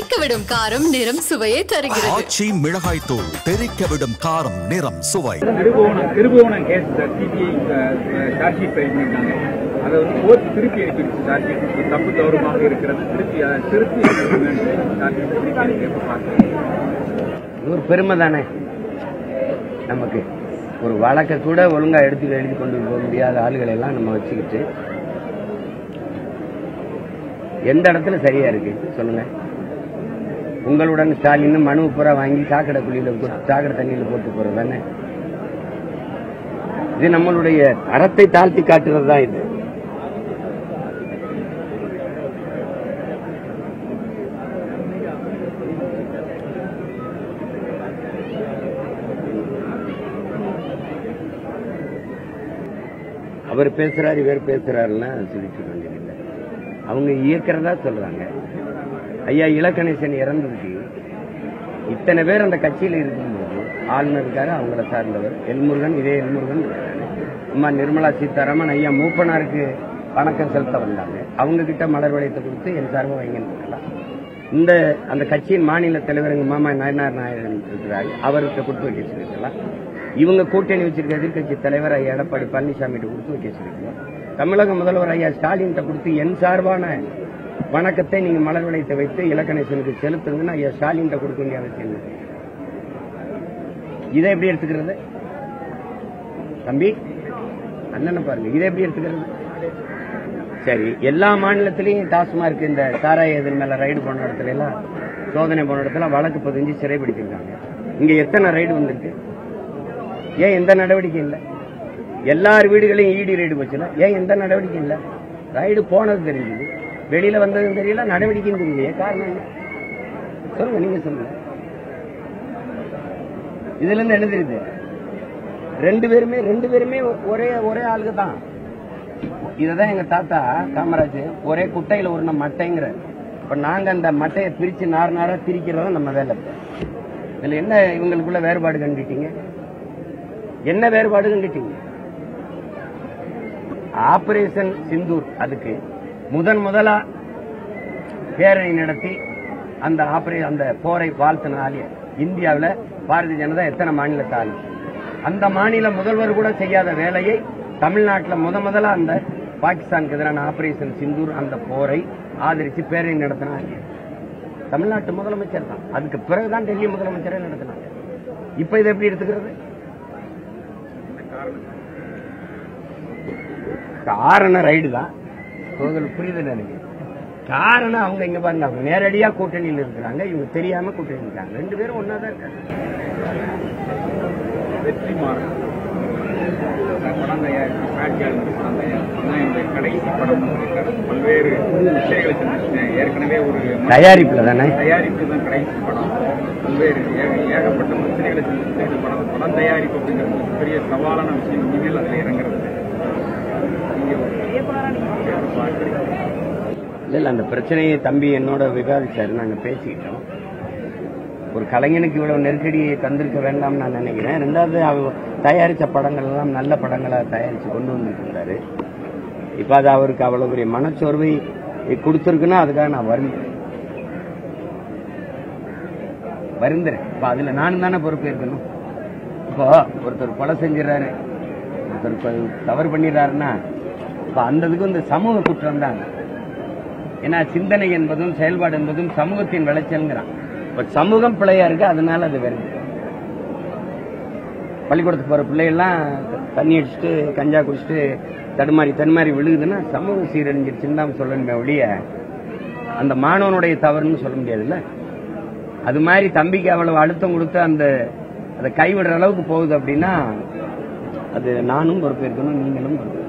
தெறிக்கவிடும் காரம் நிறம் சுவையை தருகிறது. ஆச்சி மிளகாய் தூள் தெறிக்கவிடும் காரம் நிறம் சுவை. Thirupuvanam case CBI charge sheet file பண்ணிட்டாங்க. அதை வந்து கோர்ட் திருப்பி அனுப்பிடுச்சு. சார்ஜ் ஷீட் தப்பு தவறுமாக இருக்கிறது. திருப்பி ஒரு பெருமை தானே நமக்கு. ஒரு வழக்கை கூட ஒழுங்கா எழுதி கொண்டு போக முடியாத ஆளுகளை எல்லாம் நம்ம வச்சுக்கிட்டு எந்த இடத்துல சரியா இருக்கு சொல்லுங்க. உங்களுடன் ஸ்டாலின் மனு பூரா வாங்கி சாக்கடை தண்ணியில போட்டு போறது தானே. இது நம்மளுடைய அறத்தை தாழ்த்தி காட்டுறது தான் இது. அவர் பேசுறாரு இவர் பேசுறாருன்னா சொல்லிட்டு வேண்டியதில்லை. அவங்க இயக்கிறதா சொல்றாங்க. ஐயா இலக்கணேசன் இறந்ததுக்கு இத்தனை பேர் அந்த கட்சியில் இருக்கும்போது ஆளுநர் இருக்காரு, அவங்கள சார்ந்தவர் எல்முருகன், இதே எல்முருகன் இருக்காரு. அம்மா நிர்மலா சீதாராமன் ஐயா மூப்பனாருக்கு வணக்கம் செலுத்த வந்தாங்க. அவங்க கிட்ட மலர் வளையத்தை கொடுத்து என் சார்பை வைங்கன்னு இருக்கலாம். அந்த கட்சியின் மாநில தலைவர் எங்க மாமா நயனார் நாயகன் இருக்கிறாரு, அவர்கிட்ட கொடுத்து வைக்க சொல்லிருக்கலாம். இவங்க கூட்டணி வச்சிருக்க எதிர்கட்சி தலைவர் ஐயா எடப்பாடி பழனிசாமி கொடுத்து வைக்க சொல்லிருக்கோம். தமிழக முதல்வர் ஐயா ஸ்டாலின் கொடுத்து என் சார்பான வணக்கத்தை நீங்க மலர் வளையத்தை வைத்து இலக்கணேசனுக்கு செலுத்துங்கன்னா ஐயா ஸ்டாலின் கொடுக்க வேண்டிய அவசியம் இல்லை. இதை எப்படி எடுத்துக்கிறது தம்பி அண்ணனை பாருங்க, இதை எப்படி எடுத்துக்கிறது? சரி, எல்லா மாநிலத்திலையும் டாஸ்மார்க் இந்த சாராய எதிர் மேல ரைடு போன இடத்துல எல்லாம் சோதனை போன இடத்துல வழக்கு பதிஞ்சு சிறைபிடிச்சிருக்காங்க. இங்க எத்தனை ரைடு வந்திருக்கு? ஏன் எந்த நடவடிக்கை இல்லை? எல்லார் வீடுகளையும் ஈடி ரைடு போச்சுன்னா ஏன் எந்த நடவடிக்கை இல்லை? ரைடு போனது தெரிஞ்சது, வெளியில வந்ததும் தெரியல, நடவடிக்கையும் தெரியலையே. காரணம் என்ன சொல்லுங்க, நீங்க சொல்லுங்க. இதுல இருந்து என்ன தெரியுது? ரெண்டு பேருமே ஒரே ஆளுக்கு தான். இததான் எங்க தாத்தா காமராஜ் ஒரே குட்டையில ஒரு மட்டைங்கிற. இப்ப நாங்க அந்த மட்டையை பிரிச்சு நாரா திரிக்கிறதா நம்ம வேலை. இதுல என்ன இவங்களுக்குள்ள வேறுபாடு கண்டுட்டீங்க? என்ன வேறுபாடு கண்டுட்டீங்க? ஆபரேஷன் சிந்தூர் அதுக்கு முதலா பேரணி நடத்தி அந்த போரை வாழ்த்தினாலே இந்தியாவில் பாரதிய ஜனதா எத்தனை மாநிலத்தால் அந்த மாநில முதல்வர் கூட செய்யாத வேலையை தமிழ்நாட்டில் முதலா அந்த பாகிஸ்தானுக்கு எதிரான ஆபரேஷன் சிந்தூர் அந்த போரை ஆதரிச்சு பேரணி நடத்தினாங்க தமிழ்நாட்டு முதலமைச்சர் தான். அதுக்கு பிறகுதான் டெல்லி முதலமைச்சரே நடத்தினாங்க. இப்ப இதை எப்படி எடுத்துக்கிறது? காரணம் ரைடு தான். உங்களுக்கு புரியுது எனக்கு. காரணம் அவங்க இங்க பாருங்க, அவங்க நேரடியா கூட்டணியில் இருக்கிறாங்க, இவங்க தெரியாம கூட்டணி இருக்காங்க. ரெண்டு பேரும் ஒன்னாதான் இருக்காங்க. பல்வேறு ஏற்கனவே ஒரு தயாரிப்புல தானே தயாரிப்பு தான் கடைசி படம். பல்வேறு ஏகப்பட்ட பிரச்சனைகளை படம் தயாரிப்பு அப்படிங்கிறது பெரிய சவாலான விஷயம். இனிமேல் அதில் இறங்குறது இல்ல. அந்த பிரச்சனையை தம்பி என்னோட விவாதிச்சாரு, நாங்க பேசிக்கிட்டோம். ஒரு கலைஞனுக்கு இவ்வளவு நெருக்கடியை தந்திருக்க வேண்டாம் நான் நினைக்கிறேன். ரெண்டாவது அவர் தயாரிச்ச படங்கள் எல்லாம் நல்ல படங்களா தயாரிச்சு கொண்டு வந்துட்டு இருந்தாரு. இப்ப அது அவருக்கு அவ்வளவு பெரிய மனச்சோர்வை கொடுத்திருக்குன்னா அதுக்காக நான் வருந்துறேன். இப்ப அதுல நானும் தானே பொறுப்பு இருக்கணும். இப்போ ஒருத்தர் கொலை செஞ்சிடறாரு, ஒருத்தர் தவறு பண்ணிடுறாருன்னா இப்ப அந்த இதுக்கு இந்த சமூக குற்றம் தான். ஏன்னா சிந்தனை என்பதும் செயல்பாடு என்பதும் சமூகத்தின் விளைச்சல்ங்கிறான். இப்ப சமூகம் பிள்ளையா இருக்கு, அதனால அது வருது. பள்ளிக்கூடத்துக்கு போற பிள்ளைகள்லாம் தண்ணி அடிச்சுட்டு கஞ்சா குடிச்சிட்டு தடுமாறி விழுகுதுன்னா சமூகம் சீரழிஞ்சிருச்சுன்னு தான் சொல்லணுமே ஒழிய அந்த மாணவனுடைய தவறுன்னு சொல்ல முடியாதுல்ல. அது மாதிரி தம்பிக்கு அவ்வளவு அழுத்தம் கொடுத்து அதை கைவிடுற அளவுக்கு போகுது அப்படின்னா அது நானும் பொறுப்பேற்கணும், நீங்களும் பொறுப்பேற்கணும்.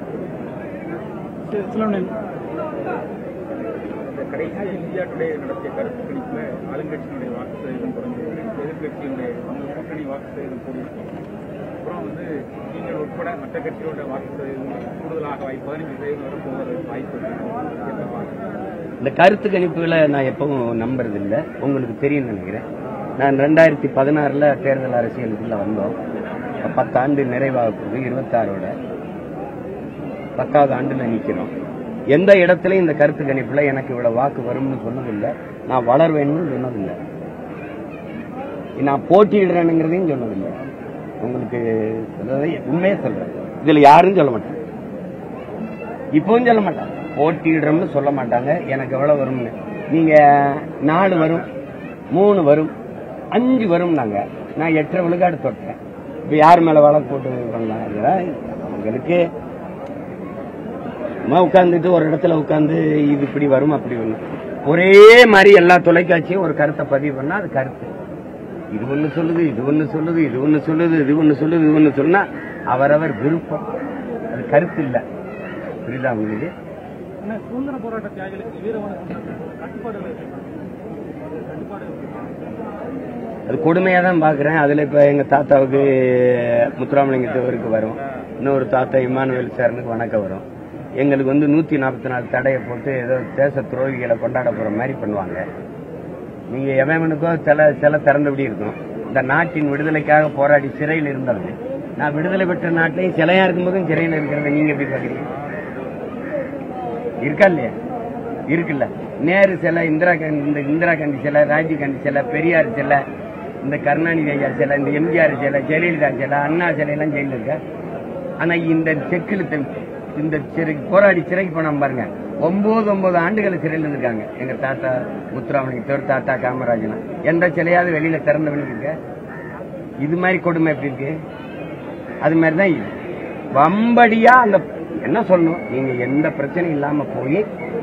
கடைசியாக இந்தியா டுடே நடத்திய கருத்து கணிப்புல ஆளுங்கட்சியினுடைய வாக்கு சதவீதம் குறைஞ்சிருக்கு, எதிர்கட்சியினுடைய கூட்டணி வாக்கு சதவீதம் கூடியிருக்கும். அப்புறம் நீங்கள் உட்பட மற்ற கட்சியோட வாக்கு சதவீதம் கூடுதலாக 15% வரப்போகிற வாய்ப்பு இருக்கு. இந்த கருத்து கணிப்புகளை நான் எப்பவும் நம்புறதில்லை, உங்களுக்கு தெரியும் நினைக்கிறேன். நான் 2016 தேர்தல் அரசியலுக்குள்ள வந்தோம். 10 ஆண்டு நிறைவாக போகுது. 26 10வது ஆண்டுல நிக்கிறோம். எந்த இடத்துலயும் இந்த கருத்து கணிப்புல எனக்கு இவ்வளவு வாக்கு வரும்னு சொன்னதில்லை, நான் வளர்வேன்னு சொன்னதில்லை, நான் போட்டியிடுறேனுங்கிறதையும் சொன்னதில்லை. உங்களுக்கு உண்மையே சொல்றேன், இதுல யாரும் சொல்ல மாட்டாங்க, இப்பவும் சொல்ல மாட்டாங்க, போட்டியிடுறோம்னு சொல்ல மாட்டாங்க. எனக்கு எவ்வளவு வரும்னு நீங்க 4 வரும், 3 வரும், 5 வரும், நான் 8.5 விழுக்காடு தொட்டேன். இப்ப யார் மேல வழக்கு போட்டு பண்ணலாம்? உங்களுக்கு உட்கார்ந்துட்டு ஒரு இடத்துல உட்கார்ந்து இது இப்படி வரும் அப்படி வரும், ஒரே மாதிரி எல்லா தொலைக்காட்சியும் ஒரு கருத்தை பதிவு பண்ணா அது கருத்து. இது ஒண்ணு சொல்லுது, இது ஒண்ணு சொல்லுது, இது ஒண்ணு சொல்லுது, இது ஒண்ணு சொல்லுது, இது ஒண்ணு சொன்னா அவரவர் விருப்பம், அது கருத்து இல்ல. புரியுதா உங்களுக்கு? சுதந்திர போராட்ட தியாகிகளுக்கு வீரவண அது கொடுமையா தான் பாக்குறேன். அதுல இப்ப எங்க தாத்தாவுக்கு முத்துராமலிங்கத்தவருக்கு வரும், இன்னொரு தாத்தா இமானுவேல் சாரனுக்கு வணக்கம் வரும். எங்களுக்கு 144 தடையை போட்டு ஏதோ தேச துரோகிகளை கொண்டாட போற மாதிரி பண்ணுவாங்க. நீங்க எவனுக்கோ சில திறந்தபடி இருக்கும். இந்த நாட்டின் விடுதலைக்காக போராடி சிறையில் இருந்தது, நான் விடுதலை பெற்ற நாட்டிலையும் சிலையா இருக்கும்போதும் சிறையில் இருக்கிறத நீங்க எப்படி பாக்குறீங்க? இருக்கா இல்லையா? இருக்குல்ல. நேரு சிலை, இந்திரா காந்தி சிலை, ராஜீவ் காந்தி சிலை, பெரியார் சிலை, இந்த கருணாநிதி ஐயா சிலை, இந்த எம்ஜிஆர் சிலை, ஜெயலலிதா சிலை, அண்ணா சிலை எல்லாம் ஜெயில இருக்க. ஆனா இந்த செக்கில் இந்த போராடி சிறைக்கு போனா பாருங்க, 9 ஆண்டுகள் சிறையில் இருந்திருக்காங்க. எங்க தாத்தா முத்துராமலிங்கத்தவர், தாத்தா காமராஜனா, எந்த சிலையாவது வெளியில திறந்த இருக்க? இது மாதிரி கொடுமை எப்படி இருக்கு? அது மாதிரிதான் இது வம்படியா. அந்த என்ன சொல்லணும், நீங்க எந்த பிரச்சனையும் இல்லாம போய்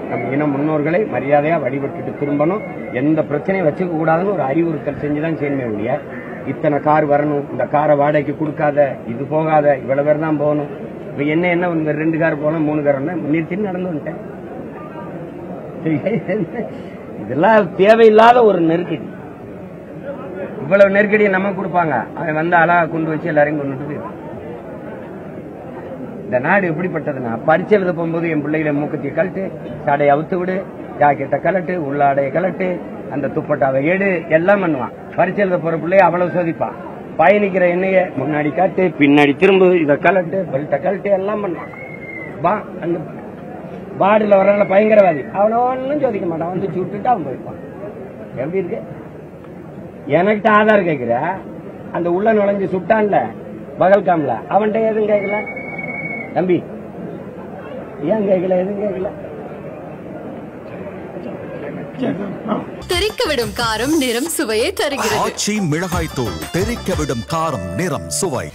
நம்ம இன முன்னோர்களை மரியாதையா வழிபட்டுட்டு திரும்பணும், எந்த பிரச்சனையும் வச்சுக்க கூடாதுன்னு ஒரு அறிவுறுத்தல் செஞ்சுதான் செய்யணுமே ஒழிய, இத்தனை கார் வரணும், இந்த காரை வாடகைக்கு கொடுக்காத, இது போகாத, இவ்வளவு பேர் தான் போகணும். இப்ப என்ன 2 கார் போகணும், 3 கார் நிறுத்தி நடந்து வந்துட்டேன். இதெல்லாம் தேவையில்லாத ஒரு நெருக்கடி. இவ்வளவு நெருக்கடியை நம்ம கொடுப்பாங்க, அவன் வந்து அழகா கொண்டு வச்சு எல்லாரையும் கொண்டுட்டு போயிடும். இந்த நாடு எப்படிப்பட்டதுன்னா, பரிச்சை எழுத போகும்போது என் பிள்ளைகளை மூக்கத்திய கலட்டு, சாடையை அவுத்து விடு, ஜாக்கெட்டை கலட்டு, உள்ளாடையை கலட்டு, அந்த துப்பட்டாவை எடு, எல்லாம் பண்ணுவான். பரிச்சை எழுத போற பிள்ளைய அவ்வளவு சோதிப்பான். பயணிக்கிற எண்ணெய முன்னாடி காட்டு, பின்னாடி திரும்ப, இதை கலட்டு, பெல்ட்டை கலட்டு, எல்லாம் பண்ணுவான். அந்த பாடியில் வர்றதுல பயங்கரவாதி அவனை ஒன்னும் சோதிக்க மாட்டான், வந்து சுட்டுட்டு அவன் போயிருப்பான். எப்படி இருக்கு? எனக்கிட்ட ஆதார் கேட்கிற, அந்த உள்ள நுழைஞ்சு சுட்டான்ல பகல்காம்ல, அவன்கிட்ட எதுவும் கேட்கல தம்பி, ஏன் கேட்கல? எதுவும் கேட்கல. தெறிக்க விடும் காரம் நிறம் சுவையை தருகிறது. ஆச்சி மிளகாய் தூள் தெறிக்க விடும் காரம் நிறம் சுவை.